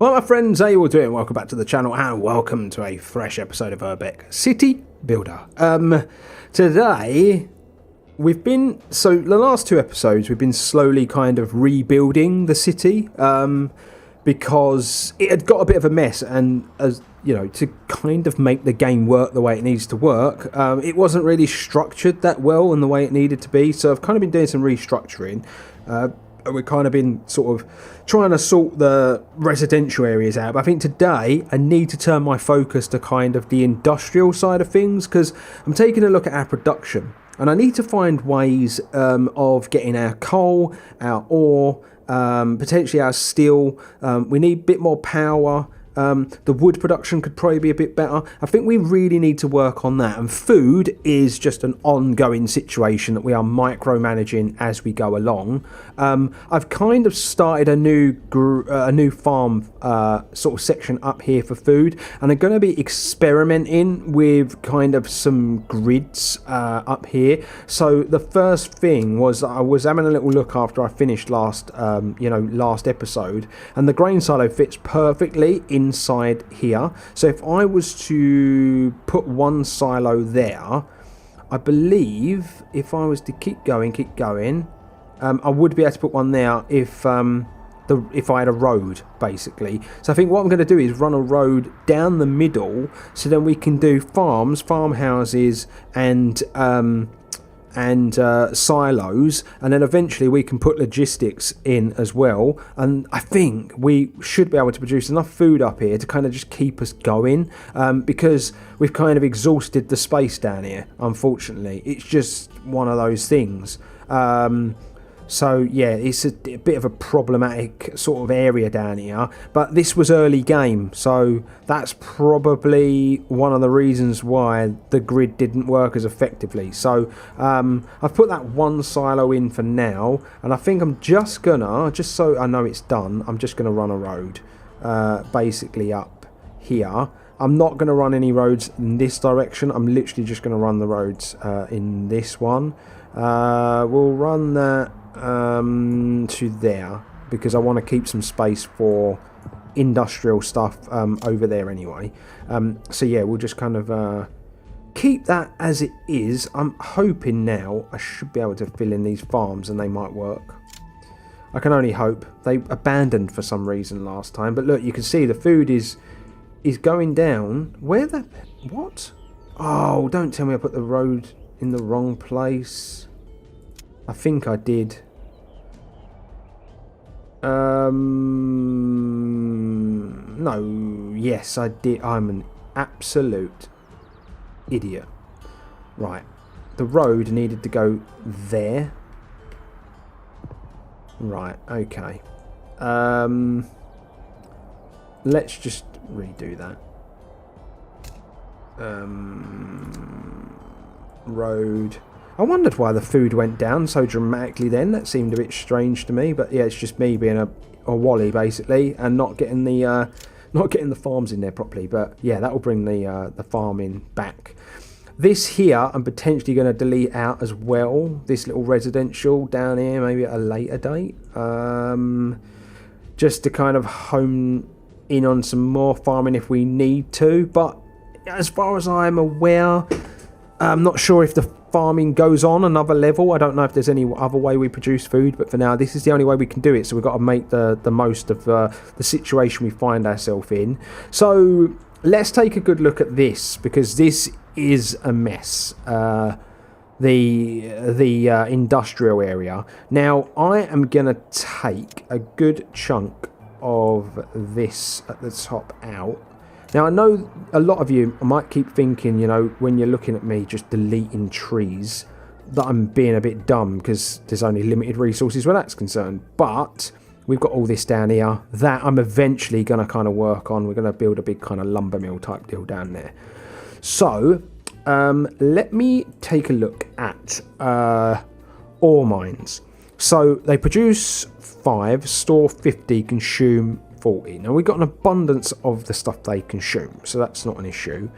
Well, my friends, how you all doing? Welcome back to the channel and welcome to a fresh episode of Urbek City Builder. Today, the last two episodes, we've been slowly kind of rebuilding the city because it had got a bit of a mess, and as you know, to kind of make the game work the way it needs to work, it wasn't really structured that well in the way it needed to be. So I've kind of been doing some restructuring. We've kind of been sort of trying to sort the residential areas out. But I think today I need to turn my focus to kind of the industrial side of things, because I'm taking a look at our production and I need to find ways of getting our coal, our ore, potentially our steel. We need a bit more power. The wood production could probably be a bit better. I think we really need to work on that, and food is just an ongoing situation that we are micromanaging as we go along. I've kind of started a new farm sort of section up here for food, and I'm going to be experimenting with kind of some grids up here. So the first thing was I was having a little look after I finished last episode, and the grain silo fits perfectly inside here. So if I was to put one silo there, I believe if I was to keep going, I would be able to put one there if I had a road, basically. So I think what I'm going to do is run a road down the middle, so then we can do farms, farmhouses, and silos, and then eventually we can put logistics in as well. And I think we should be able to produce enough food up here to kind of just keep us going, because we've kind of exhausted the space down here, unfortunately. It's just one of those things. So yeah, it's a bit of a problematic sort of area down here, but this was early game, so that's probably one of the reasons why the grid didn't work as effectively. So I've put that one silo in for now, and I think I'm just so I know it's done, I'm just gonna run a road basically up here. I'm not going to run any roads in this direction. I'm literally just going to run the roads in this one. We'll run that to there, because I want to keep some space for industrial stuff over there anyway. So yeah, we'll just kind of keep that as it is. I'm hoping now I should be able to fill in these farms and they might work. I can only hope. They abandoned for some reason last time, but look, you can see the food is going down. What? Oh, don't tell me I put the road in the wrong place. I think I did. No, yes, I did. I'm an absolute idiot. Right, the road needed to go there. Right, okay. Let's just redo that. Road. I wondered why the food went down so dramatically then. That seemed a bit strange to me, but yeah, it's just me being a wally basically, and not getting the farms in there properly. But yeah, that will bring the farming back. This here I'm potentially going to delete out as well, this little residential down here, maybe at a later date, just to kind of hone in on some more farming if we need to. But as far as I'm aware, I'm not sure if the farming goes on another level. I don't know if there's any other way we produce food, but for now this is the only way we can do it, so we've got to make the most of the situation we find ourselves in. So let's take a good look at this, because this is a mess. The industrial area. Now I am gonna take a good chunk of this at the top out. Now I know a lot of you might keep thinking, you know, when you're looking at me just deleting trees, that I'm being a bit dumb because there's only limited resources where that's concerned. But we've got all this down here that I'm eventually going to kind of work on. We're going to build a big kind of lumber mill type deal down there. So let me take a look at ore mines. So they produce 5, store 50, consume 40. Now we've got an abundance of the stuff they consume, so that's not an issue.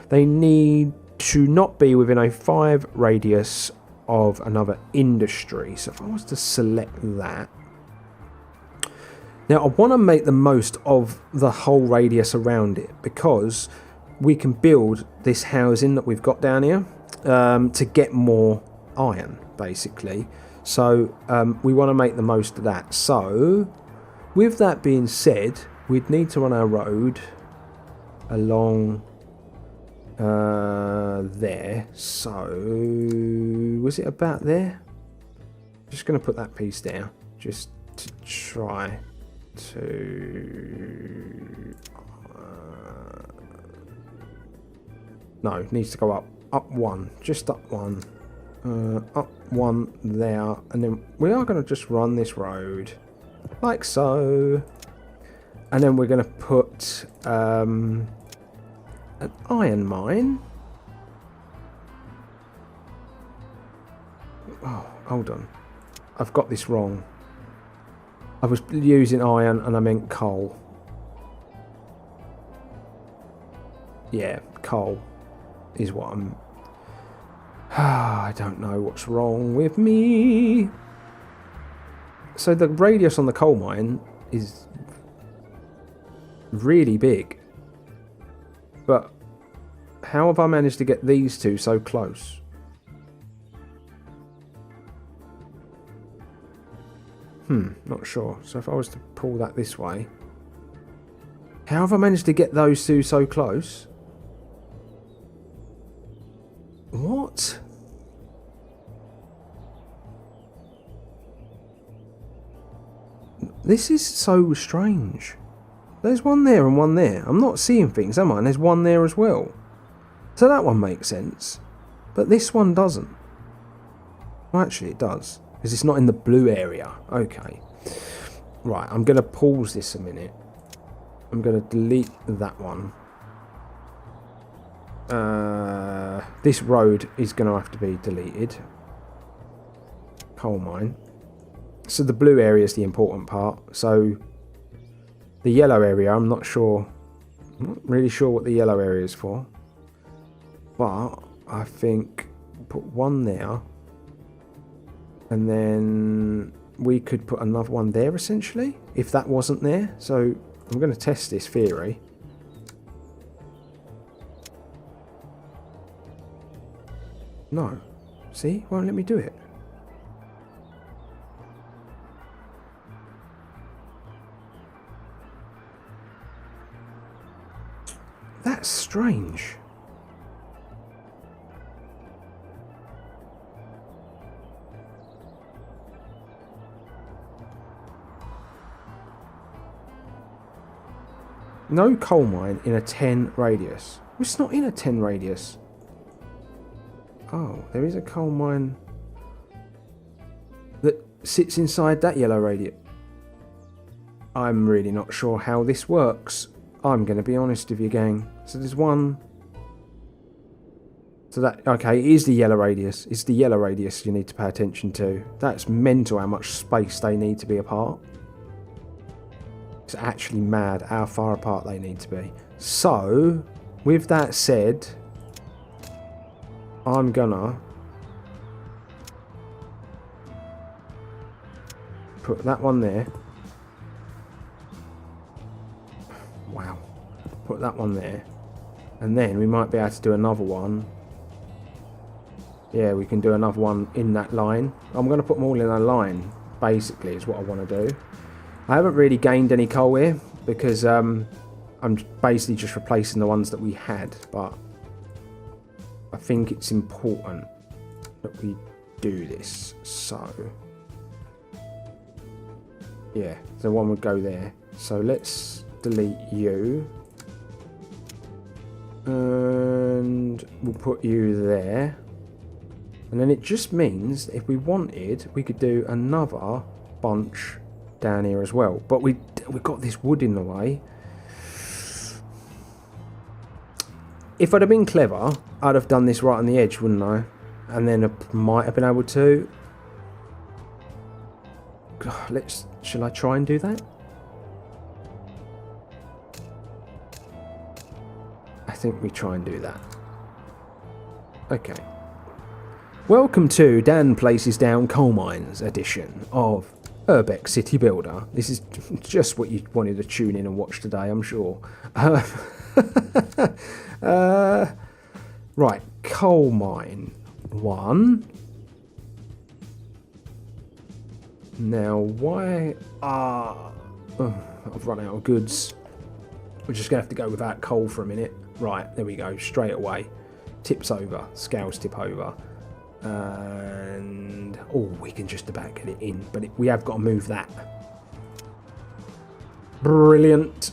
They need to not be within a 5 radius of another industry. So if I was to select that, Now, I want to make the most of the whole radius around it, because we can build this housing that we've got down here to get more iron, basically. So we want to make the most of that. So with that being said, we'd need to run our road along there. So was it about there? Just going to put that piece down just to try to no, it needs to go up one, just up one there, and then we are going to just run this road like so, and then we're going to put an iron mine. Oh, hold on, I've got this wrong. I was using iron and I meant coal. Yeah, coal is what I'm... I don't know what's wrong with me. So the radius on the coal mine is really big. But how have I managed to get these two so close? Not sure. So if I was to pull that this way, how have I managed to get those two so close? What? This is so strange. There's one there and one there. I'm not seeing things, am I? And there's one there as well. So that one makes sense. But this one doesn't. Well, actually it does. Because it's not in the blue area. Okay. Right, I'm going to pause this a minute. I'm going to delete that one. This road is going to have to be deleted. Coal mine. So the blue area is the important part. So the yellow area, I'm not sure. I'm not really sure what the yellow area is for. But I think put one there. And then we could put another one there, essentially, if that wasn't there. So I'm going to test this theory. No. See? Won't let me do it. That's strange. No coal mine in a 10 radius. It's not in a 10 radius. Oh, there is a coal mine that sits inside that yellow radius. I'm really not sure how this works. I'm going to be honest with you, gang. So there's one. So that, okay, it is the yellow radius. It's the yellow radius you need to pay attention to. That's mental how much space they need to be apart. It's actually mad how far apart they need to be. So, with that said, I'm gonna put that one there. Wow. Put that one there. And then we might be able to do another one. Yeah, we can do another one in that line. I'm going to put them all in a line, basically, is what I want to do. I haven't really gained any coal here because I'm basically just replacing the ones that we had, but I think it's important that we do this. So yeah, the one would go there. So let's delete you and we'll put you there, and then it just means if we wanted we could do another bunch down here as well, but we've got this wood in the way. If I'd have been clever, I'd have done this right on the edge, wouldn't I? And then I might have been able to. Shall I try and do that? I think we try and do that. Okay. Welcome to Dan Places Down Coal Mines edition of Urbek City Builder. This is just what you wanted to tune in and watch today, I'm sure. Right, coal mine 1. Now, why are... I've run out of goods. We're just going to have to go without coal for a minute. Right, there we go, straight away. Tips over, scales tip over. And... oh, we can just about get it in, but we have got to move that. Brilliant.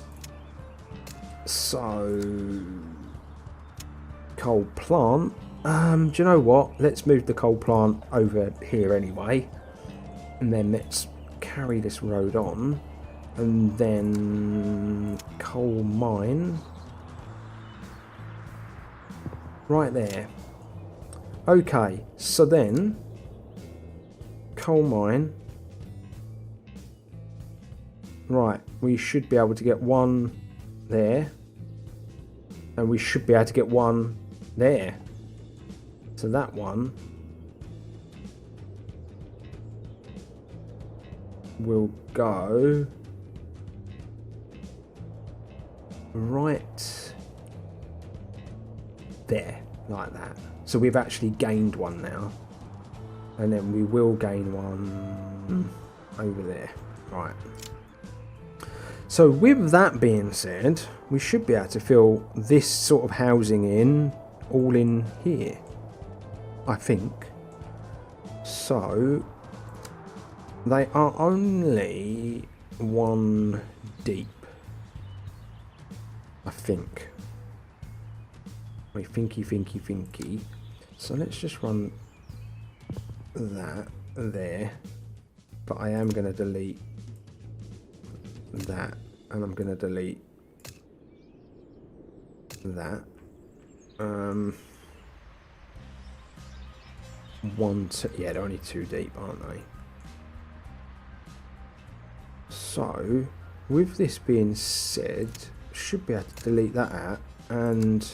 So... coal plant. Do you know what? Let's move the coal plant over here anyway. And then let's carry this road on. And then coal mine. Right there. Okay, so then coal mine. Right, we should be able to get one there. And we should be able to get one there. So that one will go right there, like that. So we've actually gained one now. And then we will gain one over there. Right. So with that being said, we should be able to fill this sort of housing in, all in here, I think. So they are only 1 deep, I think. I thinky. So let's just run that there. But I am going to delete that, and I'm going to delete that. 1, 2, yeah, they're only 2 deep, aren't they? So, with this being said, should be able to delete that out, and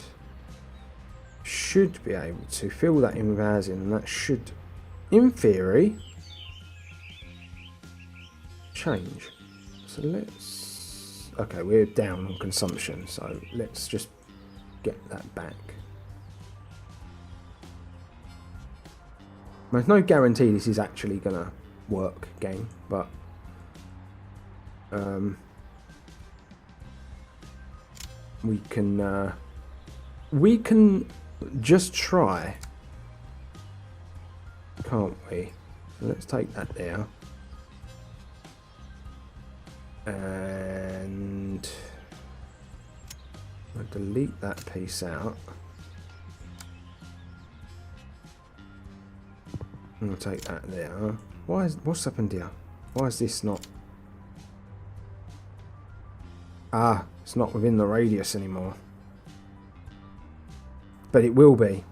should be able to fill that in with housing, and that should, in theory, change. So let's... okay, we're down on consumption, so let's just get that back. There's no guarantee this is actually going to work, game, but we can just try, can't we? So let's take that there. And I'll delete that piece out. And we'll take that there. What's happened here? Why is this not? Ah, it's not within the radius anymore. But it will be,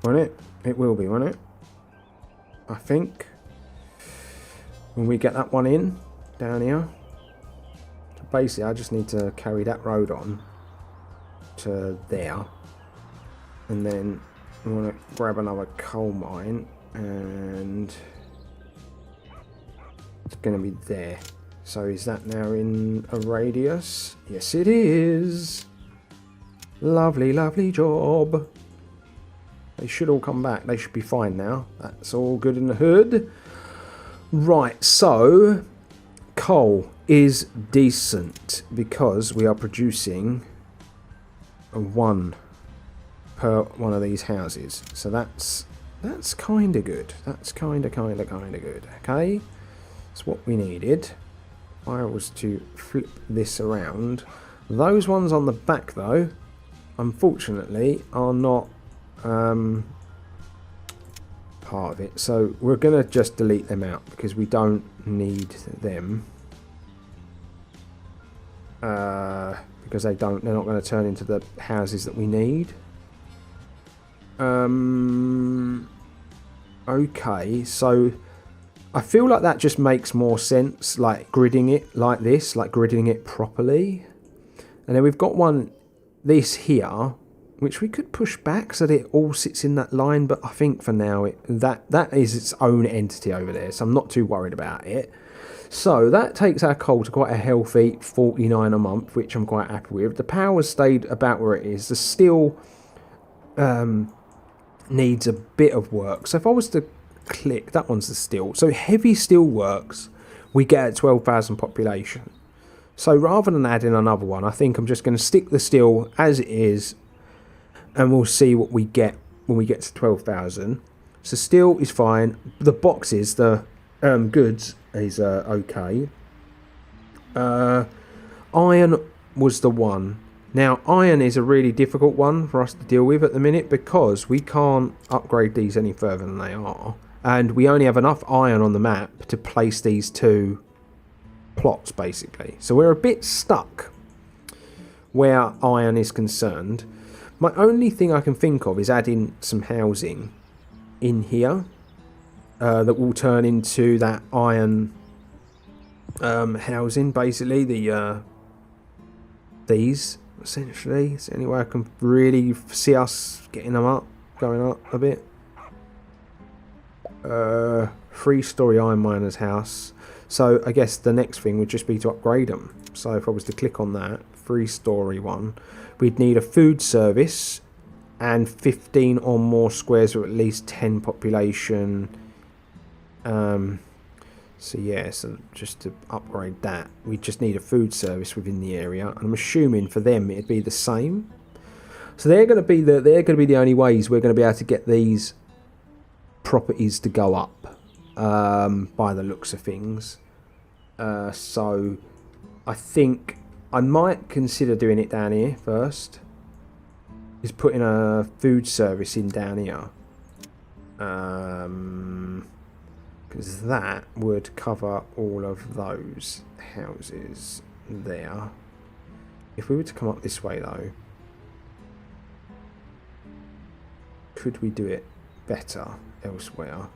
won't it? It will be, won't it? I think. When we get that one in, down here. So basically, I just need to carry that road on to there. And then I want to grab another coal mine. And it's going to be there. So is that now in a radius? Yes, it is. Lovely, lovely job. They should all come back. They should be fine now. That's all good in the hood. Right, so coal is decent because we are producing 1 per one of these houses. So that's kind of good. That's kind of good. Okay, that's what we needed. If I was to flip this around, those ones on the back though, unfortunately, are not part of it. So we're gonna just delete them out because we don't need them. Because they're not going to turn into the houses that we need. Okay, so I feel like that just makes more sense, like gridding it like this, like gridding it properly. And then we've got one, this here, which we could push back so that it all sits in that line, but I think for now that is its own entity over there, so I'm not too worried about it. So that takes our coal to quite a healthy 49 a month, which I'm quite happy with. The power stayed about where it is. The steel needs a bit of work. So if I was to click, that one's the steel. So heavy steel works, we get at 12,000 population. So rather than adding another one, I think I'm just going to stick the steel as it is, and we'll see what we get when we get to 12,000. So steel is fine. The boxes, the goods is okay. Iron was the one. Now iron is a really difficult one for us to deal with at the minute because we can't upgrade these any further than they are, and we only have enough iron on the map to place these two plots basically. So we're a bit stuck where iron is concerned. My only thing I can think of is adding some housing in here that will turn into that iron housing basically. These essentially. Is there any way I can really see us getting them up, going up a bit? 3-story iron miner's house. So I guess the next thing would just be to upgrade them. So if I was to click on that 3-story one, we'd need a food service and 15 or more squares with at least 10 population. So yeah, so just to upgrade that, we just need a food service within the area, and I'm assuming for them it'd be the same. So they're going to be the only ways we're going to be able to get these properties to go up, by the looks of things. So I think I might consider doing it down here first. Is putting a food service in down here. Because that would cover all of those houses there. If we were to come up this way though, could we do it better elsewhere?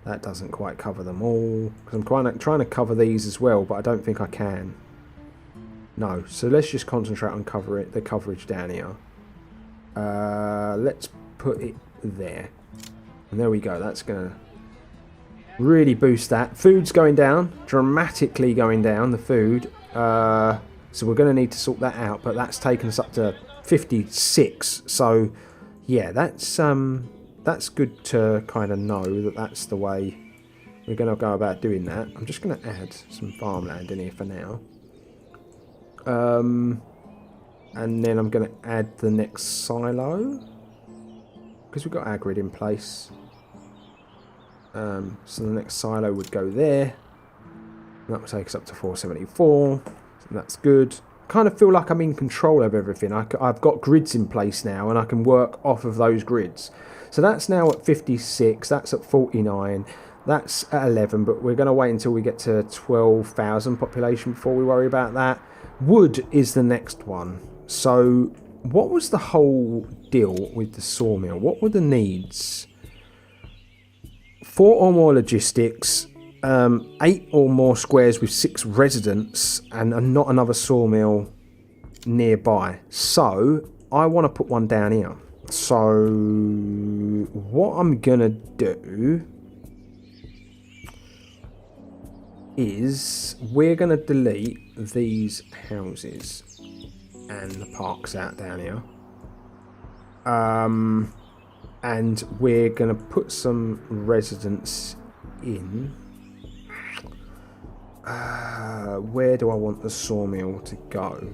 That doesn't quite cover them all, because I'm trying to cover these as well, but I don't think I can. No, so let's just concentrate on the coverage down here. Let's put it there, and there we go. That's gonna really boost that. Food's going down, dramatically going down, the food. So we're going to need to sort that out, but that's taken us up to 56. So yeah, that's good to kind of know that that's the way we're going to go about doing that. I'm just going to add some farmland in here for now. And then I'm going to add the next silo, because we've got our grid in place. So the next silo would go there. And that would take us up to 474. So that's good. Kind of feel like I'm in control of everything. I've got grids in place now, and I can work off of those grids. So that's now at 56. That's at 49. That's at 11. But we're going to wait until we get to 12,000 population before we worry about that. Wood is the next one. So what was the whole deal with the sawmill? What were the needs? 4 or more logistics, 8 or more squares with 6 residents, and not another sawmill nearby. So I want to put one down here. So what I'm gonna do is we're gonna delete these houses and the parks out down here. And we're going to put some residents in. Where do I want the sawmill to go?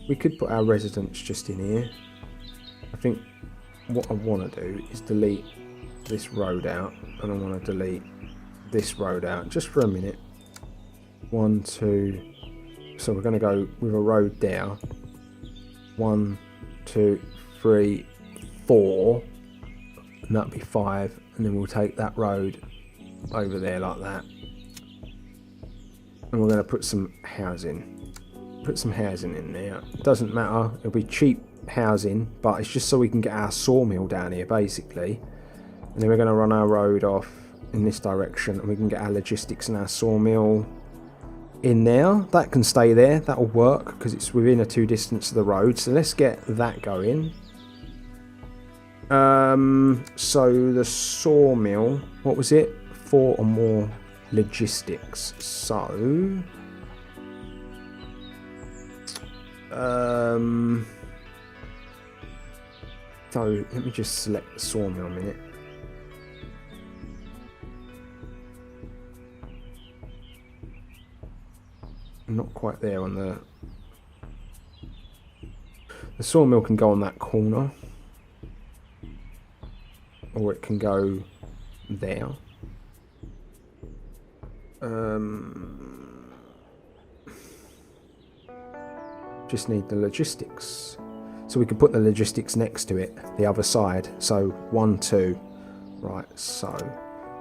We could put our residents just in here. I think what I want to do is delete this road out, and I want to delete this road out just for a minute. 1, 2. So we're going to go with a road there. 1, 2, 3, 4. And that'll be 5, and then we'll take that road over there like that, and we're going to put some housing in there. Doesn't matter, it'll be cheap housing, but it's just so we can get our sawmill down here basically, and then we're going to run our road off in this direction, and we can get our logistics and our sawmill in there. That can stay there, that'll work because it's within a 2 distance of the road. So let's get that going. So the sawmill, what was it? 4 or more logistics. So let me just select the sawmill a minute. Not quite there on the sawmill can go on that corner, or it can go there. Just need the logistics, so we can put the logistics next to it, the other side. So 1, 2, right? So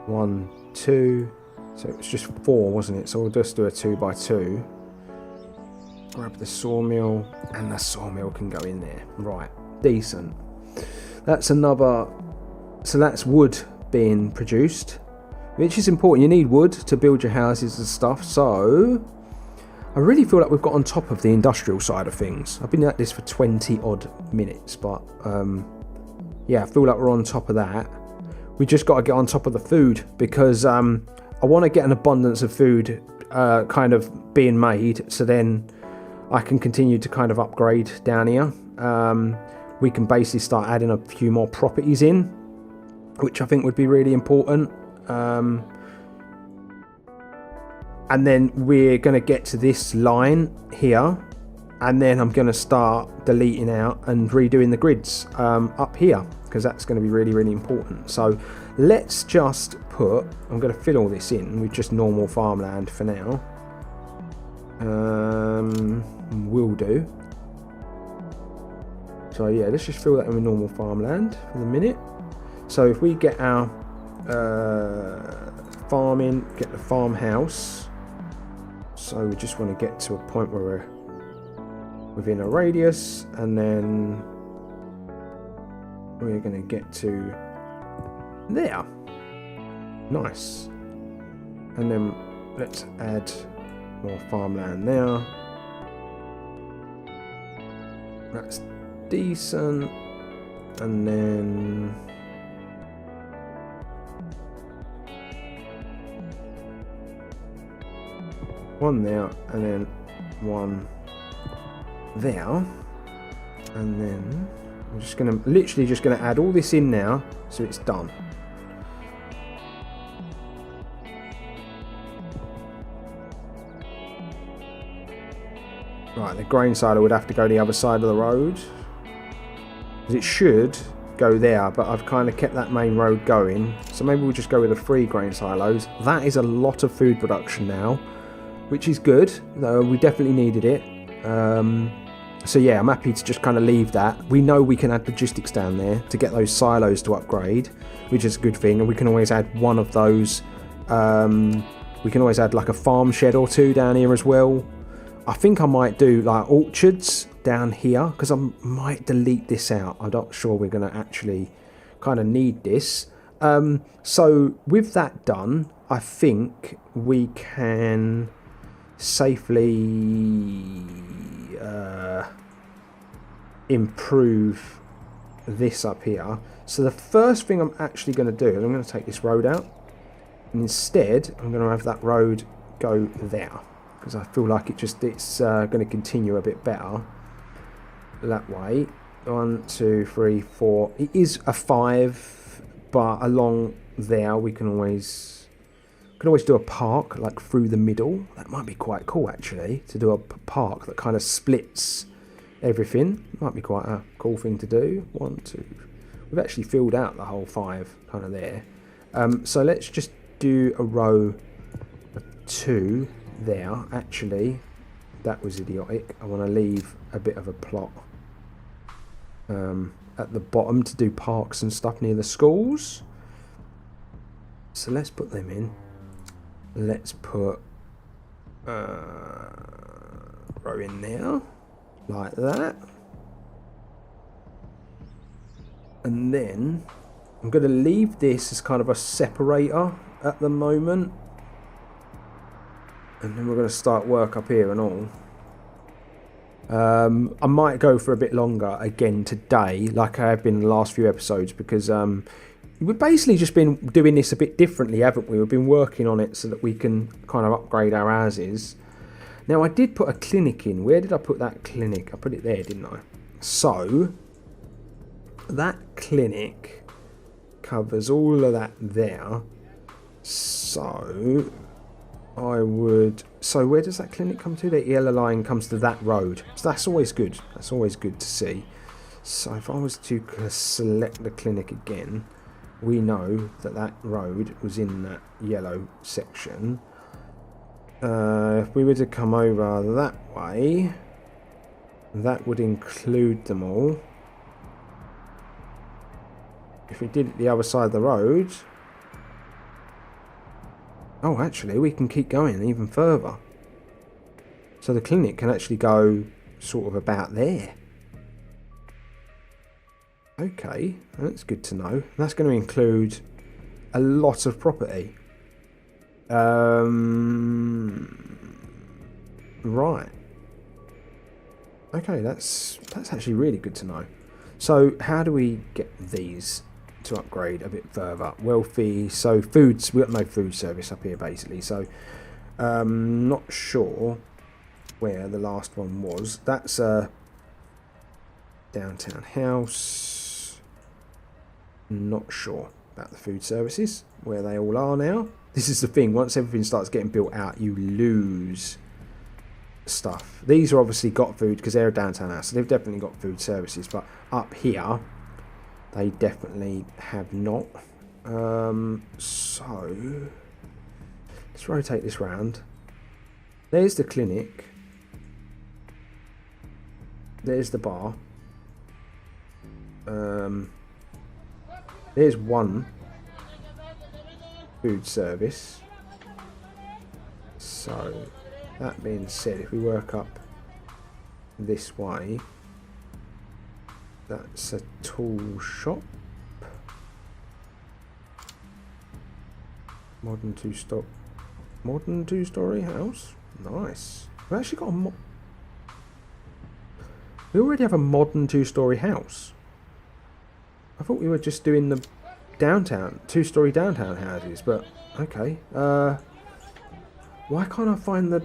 1, 2. So it was just 4, wasn't it? So we'll just do a 2 by 2. Grab the sawmill, and the sawmill can go in there. Right, decent. That's another. So that's wood being produced, which is important. You need wood to build your houses and stuff. So I really feel like we've got on top of the industrial side of things. I've been at this for 20 odd minutes, but yeah, I feel like we're on top of that. We just got to get on top of the food, because I want to get an abundance of food kind of being made, so then I can continue to kind of upgrade down here. We can basically start adding a few more properties in, which I think would be really important. And then we're going to get to this line here, and then I'm going to start deleting out and redoing the grids up here, because that's going to be really, really important. So let's just put, I'm going to fill all this in with just normal farmland for now. Will do. So yeah, let's just fill that in with normal farmland for the minute. So if we get our farming, get the farmhouse. So we just want to get to a point where we're within a radius, and then we're going to get to there. Nice. And then let's add more farmland there. That's decent. And then one there, and then one there, and then I'm just gonna literally just gonna add all this in now, so it's done. Right, the grain silo would have to go the other side of the road, because it should go there, but I've kind of kept that main road going, so maybe we'll just go with the 3 grain silos. That is a lot of food production now, which is good, though we definitely needed it. So yeah, I'm happy to just kind of leave that. We know we can add logistics down there to get those silos to upgrade, which is a good thing, and we can always add one of those. We can always add like a farm shed or 2 down here as well. I think I might do like orchards down here, because I might delete this out. I'm not sure we're going to actually kind of need this. So with that done, I think we can safely improve this up here. So the first thing I'm actually going to do is I'm going to take this road out, and instead I'm going to have that road go there, because I feel like it's going to continue a bit better that way. 1, 2, 3, 4. It is a 5, but along there we can always do a park like through the middle. That might be quite cool actually, to do a park that kind of splits everything. Might be quite a cool thing to do. 1, 2. We've actually filled out the whole 5 kind of there. So let's just do a row of 2 there. Actually, that was idiotic. I want to leave a bit of a plot at the bottom to do parks and stuff near the schools. So let's put them in. Let's put row in there like that, and then I'm going to leave this as kind of a separator at the moment, and then we're going to start work up here and all. I might go for a bit longer again today, like I have been in the last few episodes, because we've basically just been doing this a bit differently, haven't we? We've been working on it so that we can kind of upgrade our houses. Now, I did put a clinic in. Where did I put that clinic? I put it there, didn't I? So, that clinic covers all of that there. So, So, where does that clinic come to? The yellow line comes to that road. So, that's always good. That's always good to see. So, if I was to select the clinic again, we know that that road was in that yellow section. If we were to come over that way, that would include them all. If we did it the other side of the road... Oh, actually, we can keep going even further. So the clinic can actually go sort of about there. Okay, that's good to know. That's going to include a lot of property. Right. Okay, that's actually really good to know. So how do we get these to upgrade a bit further? Wealthy, so foods, we've got no food service up here basically, so not sure where the last one was. That's a downtown house. Not sure about the food services, where they all are now. This is the thing, once everything starts getting built out, you lose stuff. These are obviously got food because they're a downtown house, so they've definitely got food services, but up here they definitely have not. So let's rotate this round. There's the clinic, there's the bar, there's one food service. So that being said, if we work up this way, that's a tool shop. Modern two-story house. Nice. We actually got a we already have a modern two-story house. I thought we were just doing the downtown, two-story downtown houses, but okay. Why can't I find the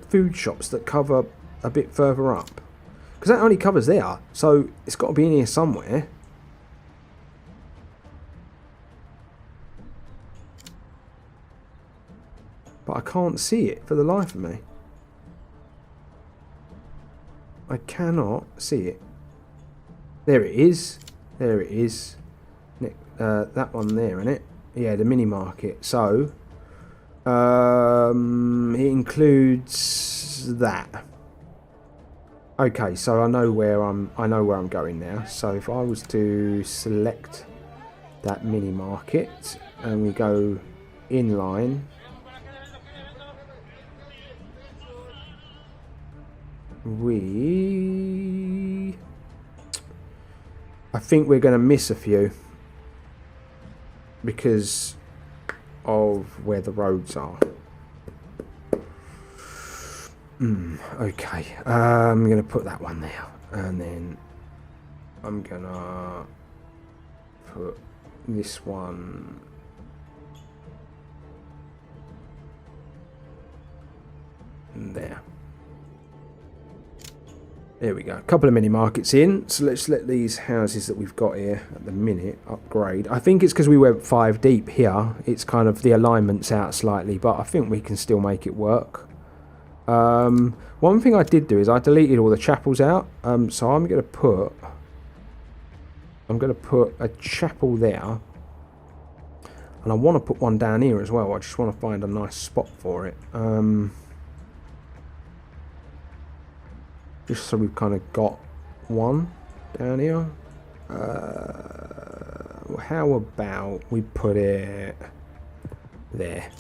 food shops that cover a bit further up? Because that only covers there, so it's got to be in here somewhere. But I can't see it for the life of me. I cannot see it. There it is. There it is. That one there, isn't it? Yeah, the mini market. So it includes that. Okay, so I know where I'm going now. So if I was to select that mini market and we go inline, I think we're going to miss a few because of where the roads are. Okay, I'm going to put that one there, and then I'm going to put this one there. There we go. A couple of mini markets in. So let's let these houses that we've got here at the minute upgrade. I think it's because we went 5 deep here. It's kind of the alignment's out slightly, but I think we can still make it work. One thing I did do is I deleted all the chapels out. So I'm going to put a chapel there, and I want to put one down here as well. I just want to find a nice spot for it. Just so we've kind of got one down here. How about we put it there?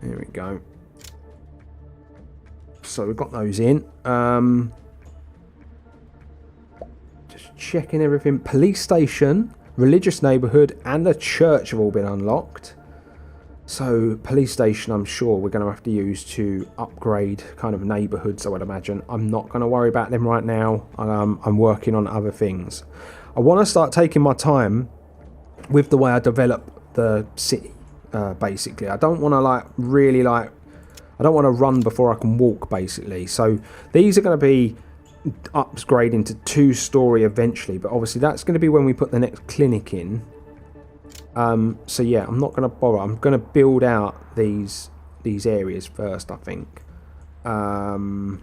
There we go. So we've got those in. Just checking everything. Police station, religious neighbourhood, and a church have all been unlocked. So police station, I'm sure we're going to have to use to upgrade kind of neighbourhoods, I would imagine. I'm not going to worry about them right now. I'm working on other things. I want to start taking my time with the way I develop the city. Basically, I don't want to I don't want to run before I can walk, basically. So these are going to be upgrading to 2-story eventually, but obviously that's going to be when we put the next clinic in. So yeah, I'm not going to bother. I'm going to build out these areas first, I think. So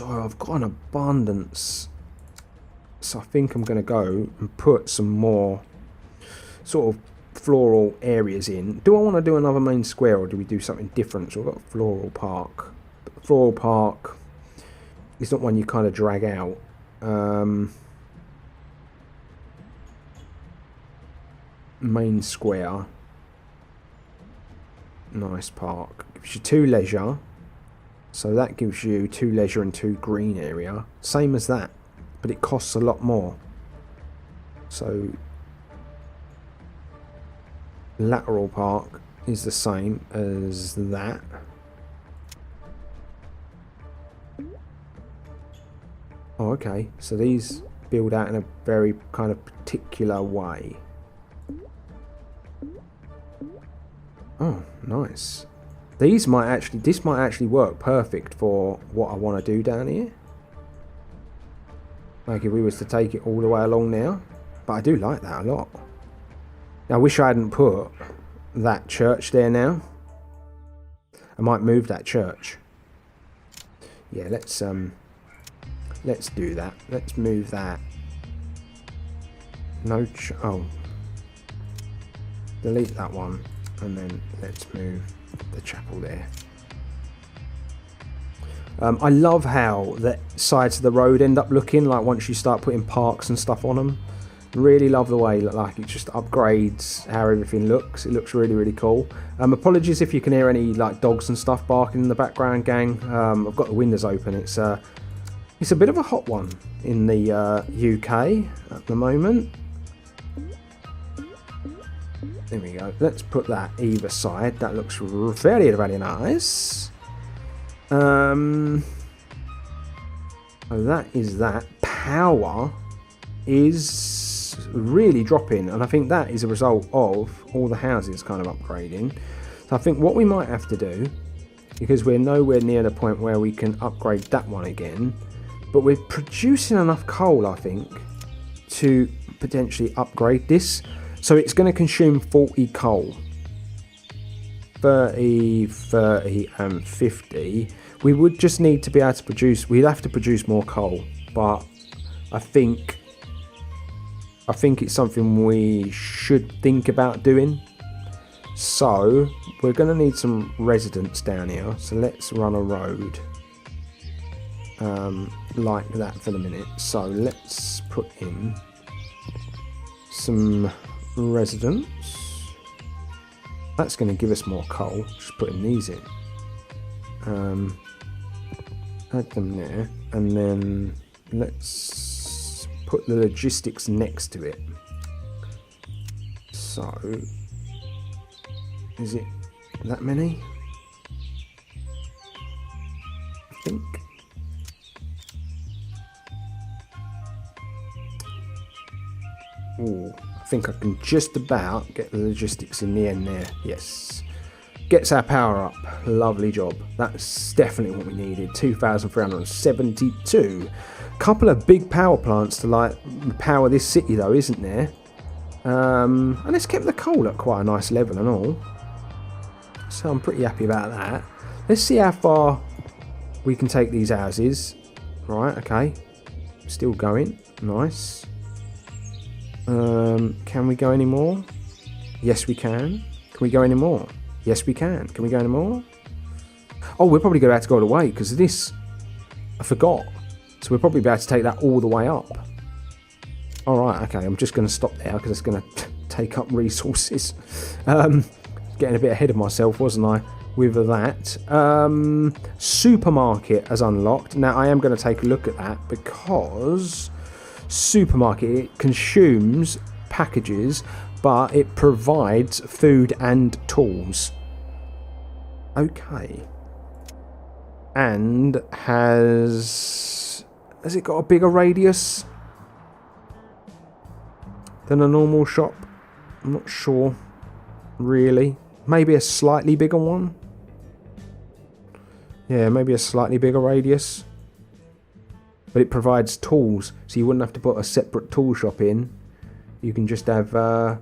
I've got an abundance. So I think I'm going to go and put some more sort of floral areas in. Do I want to do another main square, or do we do something different? So we've got a floral park. But the floral park is not one you kind of drag out. Main square. Nice park. Gives you 2 leisure. So that gives you 2 leisure and 2 green area. Same as that. But it costs a lot more. So lateral park is the same as that. Oh, okay. So these build out in a very kind of particular way. Oh, nice. This might actually work perfect for what I want to do down here. Like if we was to take it all the way along now. But I do like that a lot. I wish I hadn't put that church there now. I might move that church. Yeah, let's do that. Let's move that. No delete that one, and then let's move the chapel there. I love how the sides of the road end up looking like once you start putting parks and stuff on them. Really love the way like it just upgrades how everything looks. It looks really, really cool. Apologies if you can hear any like dogs and stuff barking in the background, gang. I've got the windows open. It's a bit of a hot one in the UK at the moment. There we go. Let's put that either side. That looks very, very nice. So that is that. Power is really dropping, and I think that is a result of all the houses kind of upgrading. So I think what we might have to do, because we're nowhere near the point where we can upgrade that one again, but we're producing enough coal, I think, to potentially upgrade this. So it's going to consume 40 coal. 30, 30 and 50. We would just need to be able to produce, we'd have to produce more coal, but I think it's something we should think about doing. So we're going to need some residents down here. So let's run a road like that for the minute. So let's put in some residents. That's going to give us more coal. Just putting these in. Add them there, and then let's put the logistics next to it. So, is it that many? I think. Ooh, I think I can just about get the logistics in the end there. Yes. Gets our power up. Lovely job. That's definitely what we needed. 2,372. Couple of big power plants to like power this city though, isn't there? And it's kept the coal at quite a nice level and all. So I'm pretty happy about that. Let's see how far we can take these houses. Right, okay. Still going. Nice. Can we go any more? Yes, we can. Can we go any more? Yes, we can. Can we go any more? Oh, we're probably going to have to go all the way because of this. I forgot. So we'll probably be able to take that all the way up. All right, okay. I'm just going to stop there because it's going to take up resources. Getting a bit ahead of myself, wasn't I, with that. Supermarket has unlocked. Now, I am going to take a look at that because supermarket, it consumes packages, but it provides food and tools. Okay. And has it got a bigger radius? than a normal shop. I'm not sure, really. Maybe a slightly bigger one. Yeah, maybe a slightly bigger radius. But it provides tools, so you wouldn't have to put a separate tool shop in. You can just have that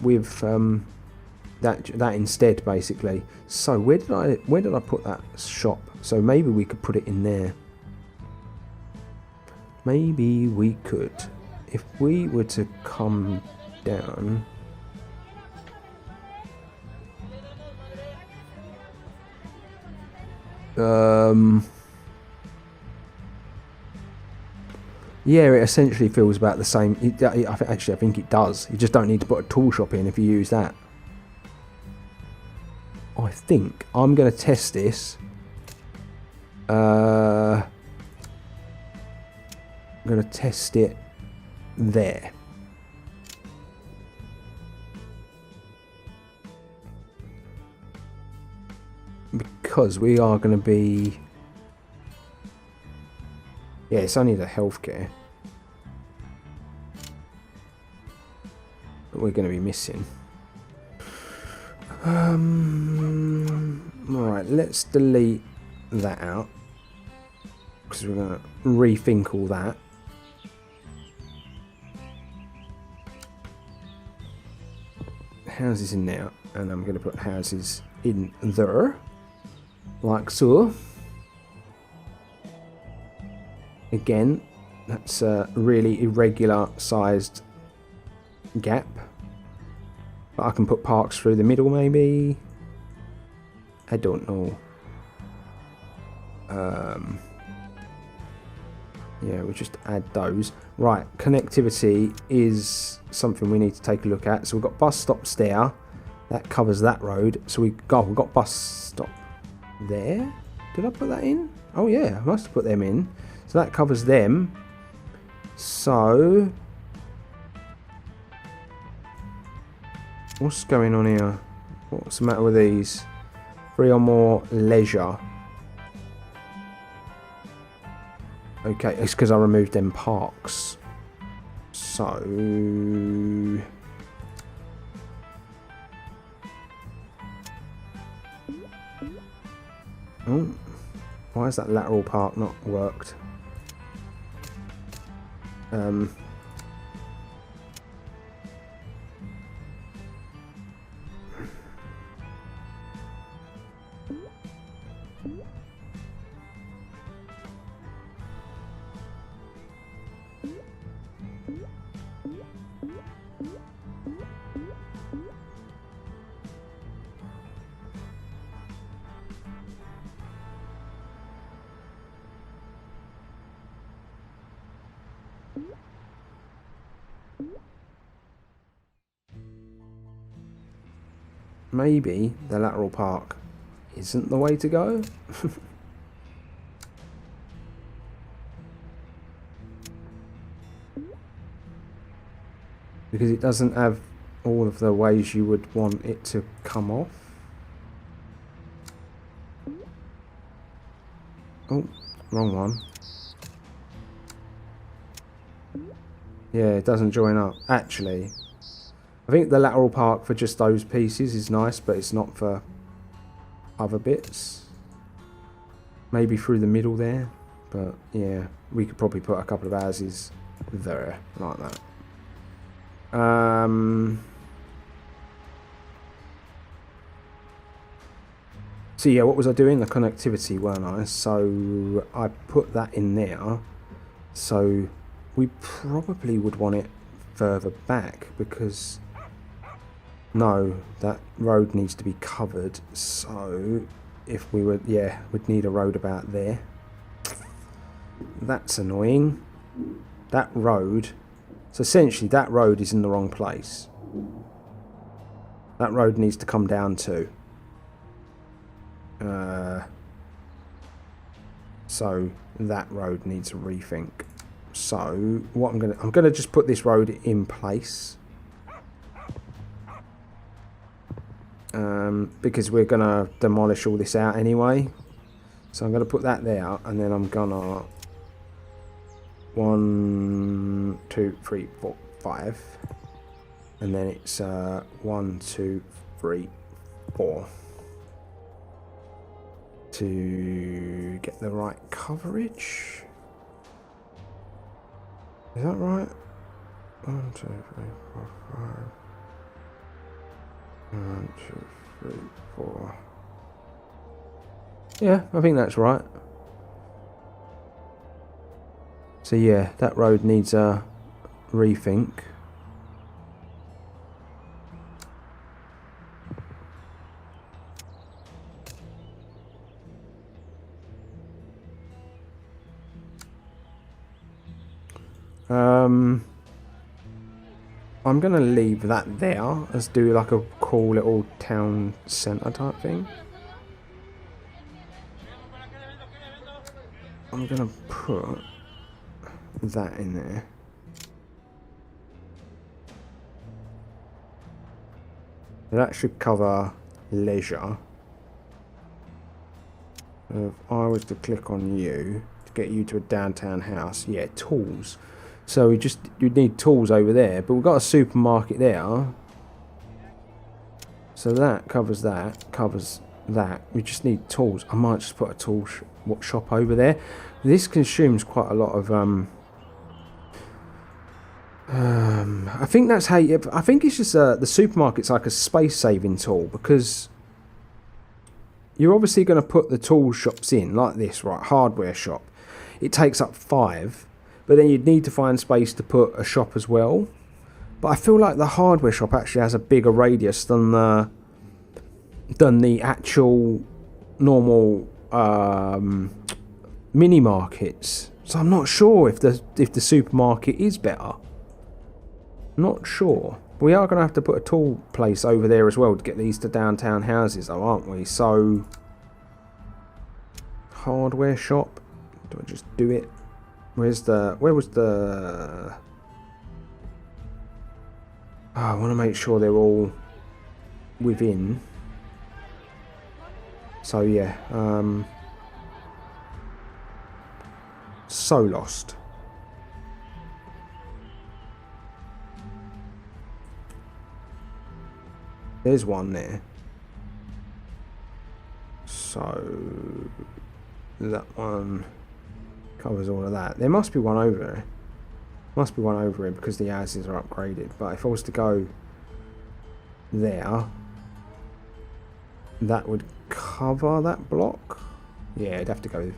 with that instead, basically. So where did I put that shop? So maybe we could put it in there. Maybe we could, if we were to come down. Yeah, it essentially feels about the same. Actually, I think it does. You just don't need to put a tool shop in if you use that. I think I'm going to test this. I'm going to test it there. Because we are going to be... Yeah, it's only the healthcare that we're going to be missing. Alright, let's delete that out. Because we're going to rethink all that. Houses in there. And I'm going to put houses in there. Like so. Again, that's a really irregular sized gap. But I can put parks through the middle maybe. I don't know. Yeah, we'll just add those. Right, connectivity is something we need to take a look at. So we've got bus stops there. That covers that road. So we've got bus stop there. Did I put that in? Oh yeah, I must have put them in. So that covers them. So what's going on here? What's the matter with these? 3 or more leisure. Okay, it's because I removed them parks. So oh, why has that lateral park not worked? Maybe the lateral park isn't the way to go. Because it doesn't have all of the ways you would want it to come off. Oh, wrong one. Yeah, it doesn't join up. Actually, I think the lateral park for just those pieces is nice, but it's not for other bits. Maybe through the middle there. But yeah, we could probably put a couple of houses there, like that. So yeah, what was I doing? The connectivity, weren't I? So I put that in there. So we probably would want it further back because no, that road needs to be covered. So if we were, yeah, we'd need a road about there. That's annoying. That road, so essentially that road is in the wrong place. That road needs to come down too. So that road needs a rethink. So what I'm gonna just put this road in place. Because we're gonna demolish all this out anyway. So I'm gonna put that there, and then I'm gonna 1, 2, 3, 4, 5. And then it's 1, 2, 3, 4. To get the right coverage. Is that right? 1, 2, 3, 4, 5. 1, 2, 3, 4. Yeah, I think that's right. So yeah, that road needs a rethink. I'm gonna leave that there. Let's do like a cool little town centre type thing. I'm gonna put that in there. That should cover leisure. If I was to click on you to get you to a downtown house, yeah, tools. So you'd need tools over there, but we've got a supermarket there. So that covers that, We just need tools. I might just put a tool shop over there. This consumes quite a lot of I think that's how you, I think it's just the supermarket's like a space saving tool, because you're obviously going to put the tool shops in like this, right? Hardware shop. It takes up 5. But then you'd need to find space to put a shop as well. But I feel like the hardware shop actually has a bigger radius than the actual normal mini markets. So I'm not sure if the supermarket is better. Not sure. We are going to have to put a tool place over there as well to get these to downtown houses, though, aren't we? So hardware shop. Do I just do it? Where was the... Oh, I want to make sure they're all within. So yeah, so lost. There's one there. So that one covers all of that. There must be one over there. Must be one over here because the houses are upgraded. But if I was to go there, that would cover that block. Yeah, I'd have to go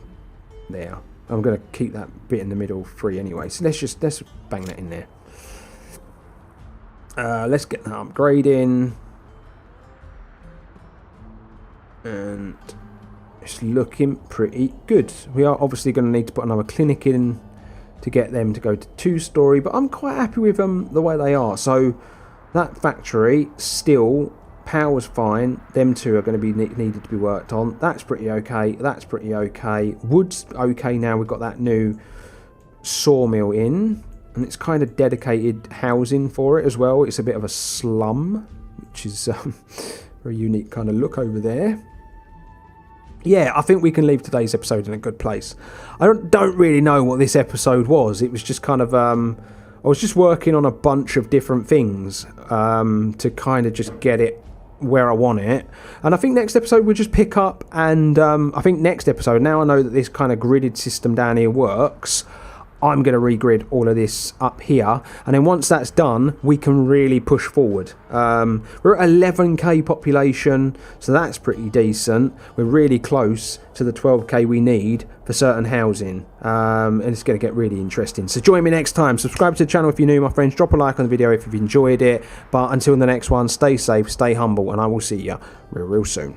there. I'm going to keep that bit in the middle free anyway. So let's bang that in there. Let's get that upgrading. And it's looking pretty good. We are obviously going to need to put another clinic in to get them to go to 2-story, but I'm quite happy with them the way they are. So that factory still power's fine. Them two are going to be needed to be worked on. That's pretty okay. That's pretty okay. Wood's okay now. We've got that new sawmill in, and it's kind of dedicated housing for it as well. It's a bit of a slum, which is a very unique kind of look over there. Yeah, I think we can leave today's episode in a good place. I don't really know what this episode was. It was just kind of... I was just working on a bunch of different things to kind of just get it where I want it. And I think next episode we'll just pick up and... I think next episode, now I know that this kind of gridded system down here works, I'm going to regrid all of this up here, and then once that's done we can really push forward. We're at 11k population, so that's pretty decent. We're really close to the 12k we need for certain housing, and it's going to get really interesting. So join me next time. Subscribe to the channel if you're new, my friends. Drop a like on the video if you've enjoyed it. But until the next one, stay safe, stay humble, and I will see you real soon.